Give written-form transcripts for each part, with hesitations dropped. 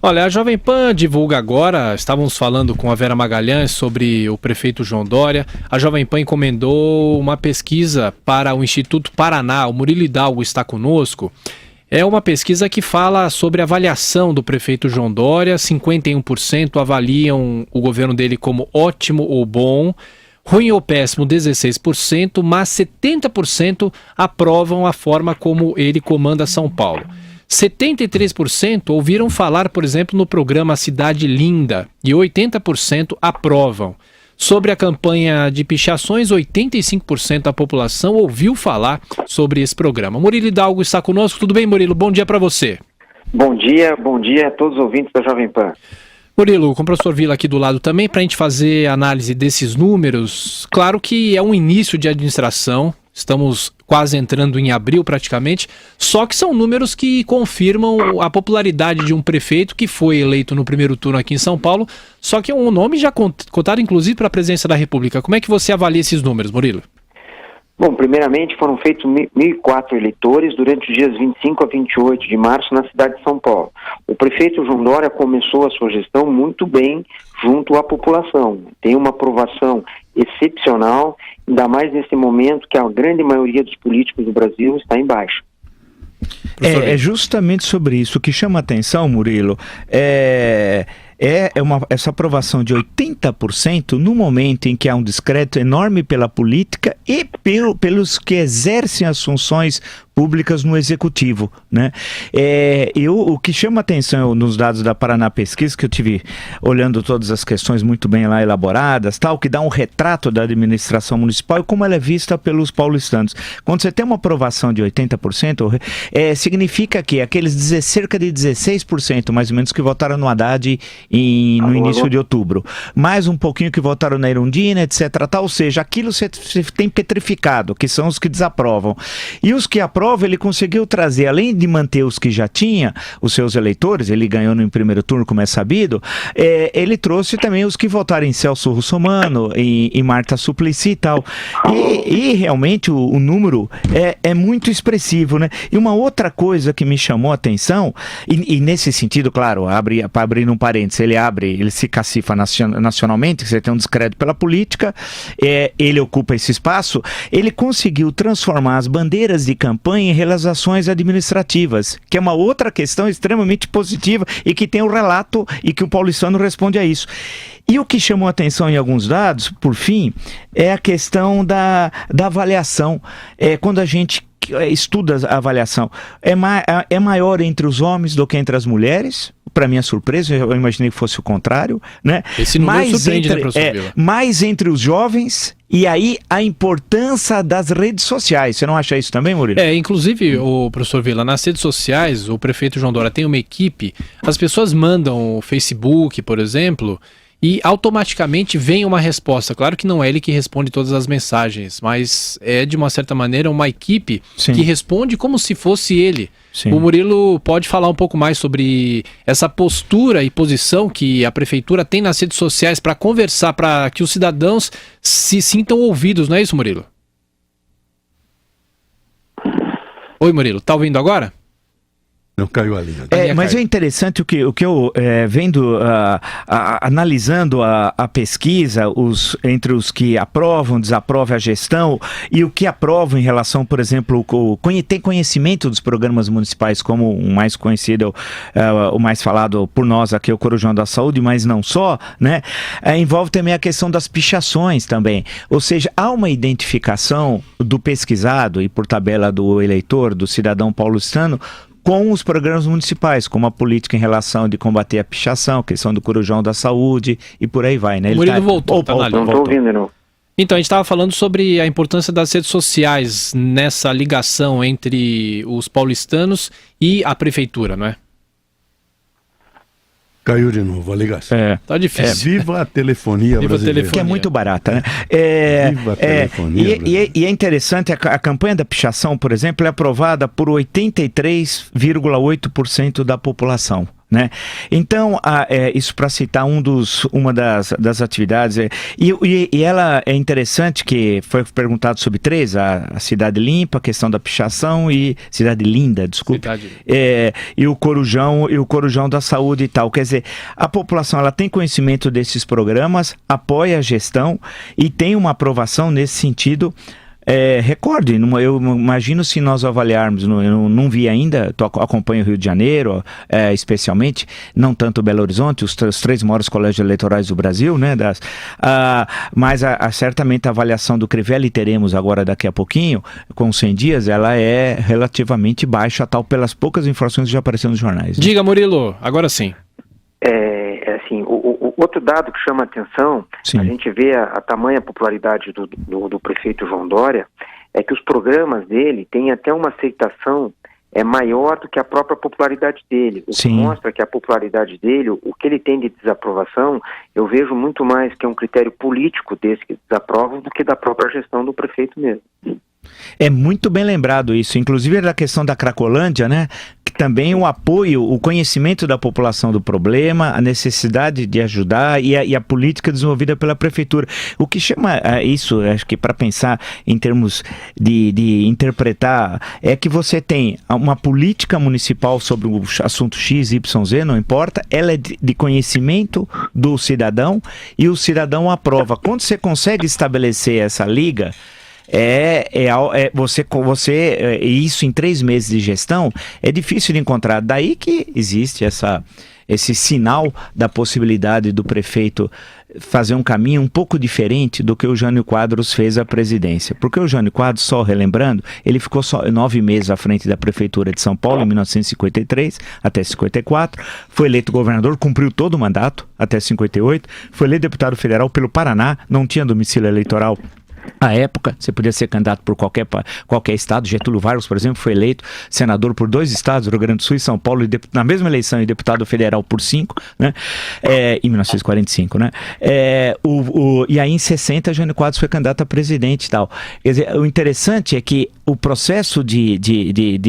Olha, a Jovem Pan divulga agora, estávamos falando com a Vera Magalhães sobre o prefeito João Dória. A Jovem Pan encomendou uma pesquisa para o Instituto Paraná. O Murilo Hidalgo está conosco. É uma pesquisa que fala sobre a avaliação do prefeito João Dória. 51% avaliam o governo dele como ótimo ou bom. Ruim ou péssimo, 16%, mas 70% aprovam a forma como ele comanda São Paulo. 73% ouviram falar, por exemplo, no programa Cidade Linda e 80% aprovam. Sobre a campanha de pichações, 85% da população ouviu falar sobre esse programa. Murilo Hidalgo está conosco. Tudo bem, Murilo? Bom dia para você. Bom dia a todos os ouvintes da Jovem Pan. Murilo, com o professor Vila aqui do lado também, para a gente fazer análise desses números. Claro que é um início de administração, estamos quase entrando em abril praticamente, só que são números que confirmam a popularidade de um prefeito que foi eleito no primeiro turno aqui em São Paulo, só que é um nome já cotado inclusive para a presidência da República. Como é que você avalia esses números, Murilo? Bom, primeiramente foram feitos 1.004 eleitores durante os dias 25 a 28 de março na cidade de São Paulo. O prefeito João Dória começou a sua gestão muito bem junto à população. Tem uma aprovação excepcional, ainda mais nesse momento que a grande maioria dos políticos do Brasil está em baixa. É justamente sobre isso que chama a atenção, Murilo. Essa aprovação de 80% no momento em que há um descrédito enorme pela política e pelos que exercem as funções públicas no executivo, né? O que chama atenção nos dados da Paraná Pesquisa, que eu tive olhando todas as questões muito bem lá elaboradas, tal, que dá um retrato da administração municipal e como ela é vista pelos paulistanos. Quando você tem uma aprovação de 80%, significa que aqueles cerca de 16%, mais ou menos, que votaram no Haddad no início de outubro, mais um pouquinho que votaram na Erundina, etc. Tal, ou seja, aquilo você tem petrificado, que são os que desaprovam. E os que aprovam, ele conseguiu trazer, além de manter os que já tinha, os seus eleitores, ele ganhou no primeiro turno, como é sabido, ele trouxe também os que votaram em Celso Russomano, em Marta Suplicy e tal. E realmente o número é muito expressivo, né? E uma outra coisa que me chamou a atenção, e nesse sentido, claro, para abrir um parênteses, ele se cacifa nacionalmente, você tem um descrédito pela política, ele ocupa esse espaço, ele conseguiu transformar as bandeiras de campanha em realizações administrativas, que é uma outra questão extremamente positiva e que tem o relato e que o paulistano responde a isso. E o que chamou a atenção em alguns dados, por fim, é a questão da avaliação. Quando a gente estuda a avaliação, é maior entre os homens do que entre as mulheres. Para minha surpresa, eu imaginei que fosse o contrário, né? Esse número surpreende, né, professor Vila? Mais entre os jovens, e aí a importância das redes sociais. Você não acha isso também, Murilo? Inclusive, o professor Vila, nas redes sociais, o prefeito João Dória tem uma equipe, as pessoas mandam o Facebook, por exemplo, e automaticamente vem uma resposta. Claro que não é ele que responde todas as mensagens, mas é, de uma certa maneira, uma equipe que responde como se fosse ele. Sim. O Murilo pode falar um pouco mais sobre essa postura e posição que a prefeitura tem nas redes sociais para conversar, para que os cidadãos se sintam ouvidos, não é isso, Murilo? Oi, Murilo, tá ouvindo agora? Não caiu a linha. Mas é interessante o que eu vendo, analisando a pesquisa, entre os que aprovam, desaprovam a gestão e o que aprovam em relação, por exemplo, tem conhecimento dos programas municipais, como o mais conhecido, o mais falado por nós aqui, o Corujão da Saúde, mas não só, né? Envolve também a questão das pichações também. Ou seja, há uma identificação do pesquisado e por tabela do eleitor, do cidadão paulistano, com os programas municipais, como a política em relação de combater a pichação, questão do Corujão da Saúde e por aí vai, né? O Murilo voltou. Não estou ouvindo, não. Então, a gente estava falando sobre a importância das redes sociais nessa ligação entre os paulistanos e a prefeitura, não é? Caiu de novo a ligação. Tá difícil. Viva a telefonia brasileira. Que é muito barata, né? Viva a telefonia e é interessante, a campanha da pichação, por exemplo, é aprovada por 83,8% da população. né? Então, isso para citar uma das atividades, e ela é interessante que foi perguntado sobre 3, a cidade limpa, a questão da pichação e cidade linda, desculpe, e o corujão da saúde e tal. Quer dizer, a população ela tem conhecimento desses programas, apoia a gestão e tem uma aprovação nesse sentido. Recorde, eu imagino se nós avaliarmos, eu não vi ainda, acompanho o Rio de Janeiro, especialmente, não tanto Belo Horizonte, os 3 maiores colégios eleitorais do Brasil, né, mas certamente a avaliação do Crivella, e teremos agora daqui a pouquinho, com 100 dias, ela é relativamente baixa, tal, pelas poucas informações que já apareceram nos jornais. Né? Diga, Murilo, agora sim. Assim, o outro dado que chama a atenção, Sim. a gente vê a tamanha popularidade do prefeito João Dória, é que os programas dele têm até uma aceitação maior do que a própria popularidade dele. O que mostra que a popularidade dele, o que ele tem de desaprovação, eu vejo muito mais que é um critério político desse que desaprova do que da própria gestão do prefeito mesmo. É muito bem lembrado isso, inclusive da questão da Cracolândia, né? Que também o apoio, o conhecimento da população do problema, a necessidade de ajudar e a política desenvolvida pela prefeitura. O que chama isso, acho que para pensar em termos de interpretar, é que você tem uma política municipal sobre o assunto X, Y, Z, não importa, ela é de conhecimento do cidadão e o cidadão aprova. Quando você consegue estabelecer essa liga, isso em 3 meses de gestão é difícil de encontrar. Daí que existe esse sinal da possibilidade do prefeito fazer um caminho um pouco diferente do que o Jânio Quadros fez à presidência. Porque o Jânio Quadros, só relembrando, ele ficou só 9 meses à frente da prefeitura de São Paulo, em 1953 até 54, foi eleito governador, cumpriu todo o mandato até 58, foi eleito deputado federal pelo Paraná, não tinha domicílio eleitoral. À época, você podia ser candidato por qualquer estado. Getúlio Vargas, por exemplo, foi eleito senador por 2 estados, Rio Grande do Sul e São Paulo, na mesma eleição, e deputado federal por 5, né? Em 1945, né? E aí em 60, Jânio Quadros foi candidato a presidente e tal. Quer dizer, o interessante é que o processo de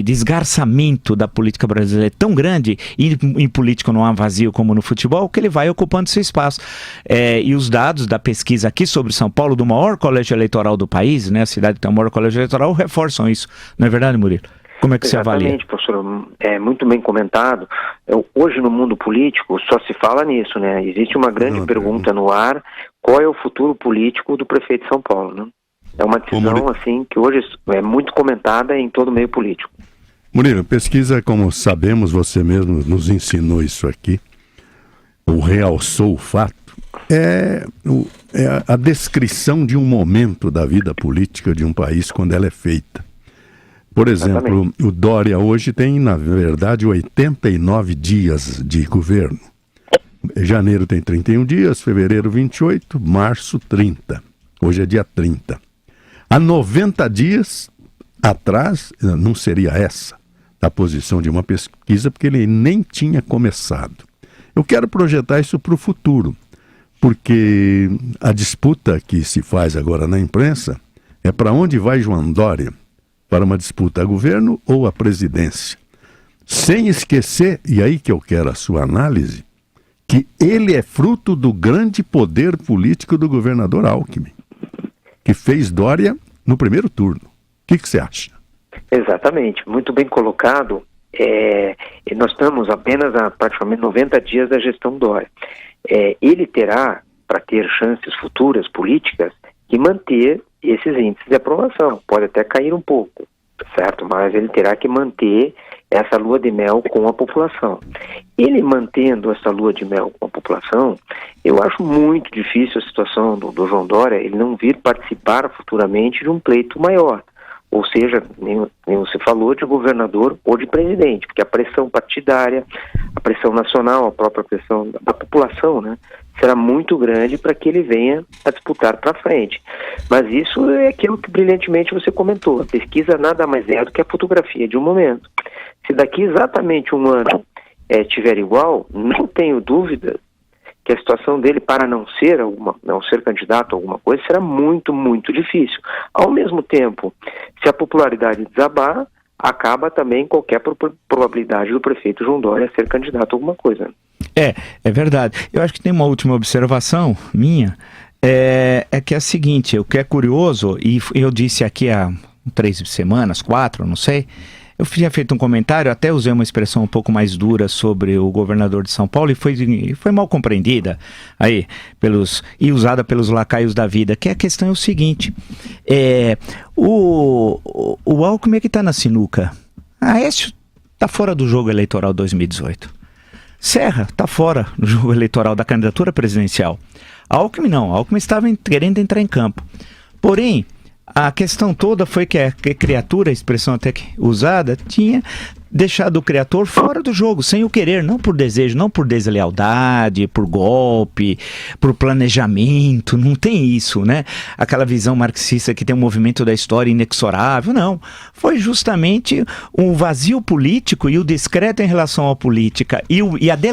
desgarçamento da política brasileira é tão grande, e em política não há vazio como no futebol, que ele vai ocupando seu espaço. E os dados da pesquisa aqui sobre São Paulo, do maior colégio eleitoral do país, né, a cidade que tem o maior colégio eleitoral, reforçam isso. Não é verdade, Murilo? Como é que você avalia? Exatamente, professor. É muito bem comentado. Hoje no mundo político só se fala nisso, né? Existe uma grande pergunta no ar: qual é o futuro político do prefeito de São Paulo, né? É uma decisão, assim, que hoje é muito comentada em todo o meio político. Murilo, pesquisa, como sabemos, você mesmo nos ensinou isso aqui, ou realçou o fato, é a descrição de um momento da vida política de um país quando ela é feita. Por exemplo, o Dória hoje tem, na verdade, 89 dias de governo. Janeiro tem 31 dias, fevereiro 28, março 30. Hoje é dia 30. Há 90 dias atrás, não seria essa a posição de uma pesquisa, porque ele nem tinha começado. Eu quero projetar isso para o futuro, porque a disputa que se faz agora na imprensa é para onde vai João Dória, para uma disputa a governo ou a presidência. Sem esquecer, e aí que eu quero a sua análise, que ele é fruto do grande poder político do governador Alckmin, que fez Dória no primeiro turno. O que você acha? Exatamente, muito bem colocado. Nós estamos apenas a praticamente 90 dias da gestão Dória. Ele terá, para ter chances futuras políticas, que manter esses índices de aprovação. Pode até cair um pouco, certo? Mas ele terá que manter essa lua de mel com a população. Ele mantendo essa lua de mel com a população, eu acho muito difícil a situação do João Dória, ele não vir participar futuramente de um pleito maior. Ou seja, nem você falou, de governador ou de presidente, porque a pressão partidária, a pressão nacional, a própria pressão da população, né, será muito grande para que ele venha a disputar para frente. Mas isso é aquilo que brilhantemente você comentou. A pesquisa nada mais é do que a fotografia de um momento. Se daqui exatamente um ano tiver igual, não tenho dúvida que a situação dele para não ser candidato a alguma coisa será muito, muito difícil. Ao mesmo tempo, se a popularidade desabar, acaba também qualquer probabilidade do prefeito João Dória ser candidato a alguma coisa. É verdade. Eu acho que tem uma última observação minha, é que é a seguinte, o que é curioso, e eu disse aqui há 3 semanas, 4, não sei, eu tinha feito um comentário, até usei uma expressão um pouco mais dura sobre o governador de São Paulo e foi mal compreendida aí e usada pelos lacaios da vida, que a questão é o seguinte, o Alckmin é que está na sinuca. Aécio está fora do jogo eleitoral 2018. Serra está fora do jogo eleitoral da candidatura presidencial. Alckmin não, Alckmin estava querendo entrar em campo. Porém, a questão toda foi que a criatura, a expressão até que usada, tinha deixado o criador fora do jogo, sem o querer, não por desejo, não por deslealdade, por golpe, por planejamento, não tem isso, né? Aquela visão marxista que tem um movimento da história inexorável, não. Foi justamente um vazio político e o discreto em relação à política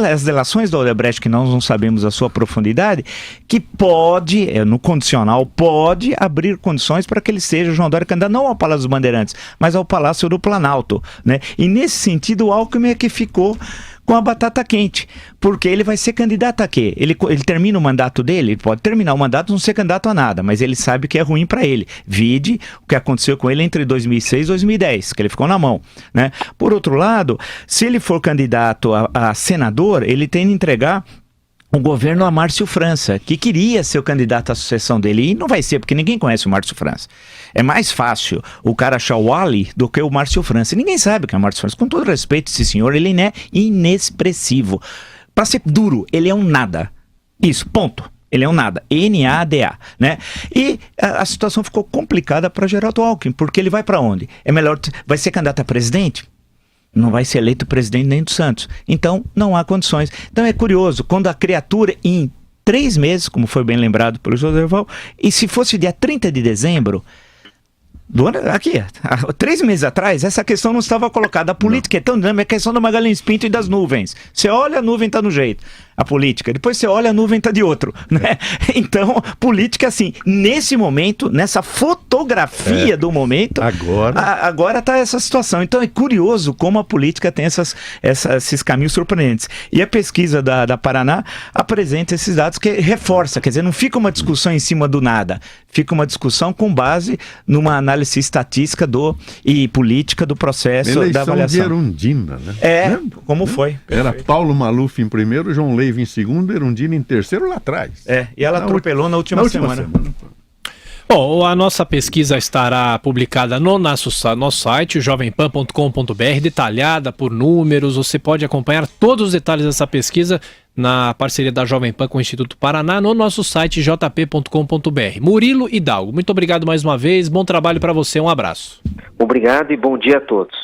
as delações da Odebrecht, que nós não sabemos a sua profundidade, que pode, no condicional, pode abrir condições para que ele seja, João Dória, candidato não ao Palácio dos Bandeirantes, mas ao Palácio do Planalto, né? E nesse sentido, o Alckmin é que ficou com a batata quente, porque ele vai ser candidato a quê? Ele termina o mandato dele, ele pode terminar o mandato e não ser candidato a nada, mas ele sabe que é ruim para ele. Vide o que aconteceu com ele entre 2006 e 2010, que ele ficou na mão, né? Por outro lado, se ele for candidato a senador, ele tem de entregar o governo a Márcio França, que queria ser o candidato à sucessão dele, e não vai ser, porque ninguém conhece o Márcio França. É mais fácil o cara achar o Ali do que o Márcio França. E ninguém sabe o que é o Márcio França. Com todo respeito, esse senhor, ele é inexpressivo. Para ser duro, ele é um nada. Isso, ponto. Ele é um nada. N-A-D-A, né? E a situação ficou complicada para Geraldo Alckmin, porque ele vai para onde? Vai ser candidato a presidente? Não vai ser eleito presidente nem do Santos. Então, não há condições. Então, é curioso, quando a criatura, em 3 meses, como foi bem lembrado pelo José Val, e se fosse dia 30 de dezembro, aqui, há 3 meses atrás, essa questão não estava colocada. A política é tão dinâmica, é a questão do Magalhães Pinto e das nuvens. Você olha, a nuvem está no jeito. A política. Depois você olha, a nuvem está de outro, né? Então, política, assim, nesse momento, nessa fotografia do momento, agora está essa situação. Então, é curioso como a política tem esses caminhos surpreendentes. E a pesquisa da Paraná apresenta esses dados que reforça, quer dizer, não fica uma discussão em cima do nada, fica uma discussão com base numa análise estatística e política do processo da avaliação. De Erundina, né? Como foi. Era Paulo Maluf em primeiro, João Leiva em segundo, Erundina em terceiro lá atrás. E ela atropelou na última semana. Bom, a nossa pesquisa estará publicada no nosso site, jovempan.com.br, detalhada por números. Você pode acompanhar todos os detalhes dessa pesquisa na parceria da Jovem Pan com o Instituto Paraná no nosso site jp.com.br. Murilo Hidalgo, muito obrigado mais uma vez, bom trabalho para você, um abraço. Obrigado e bom dia a todos.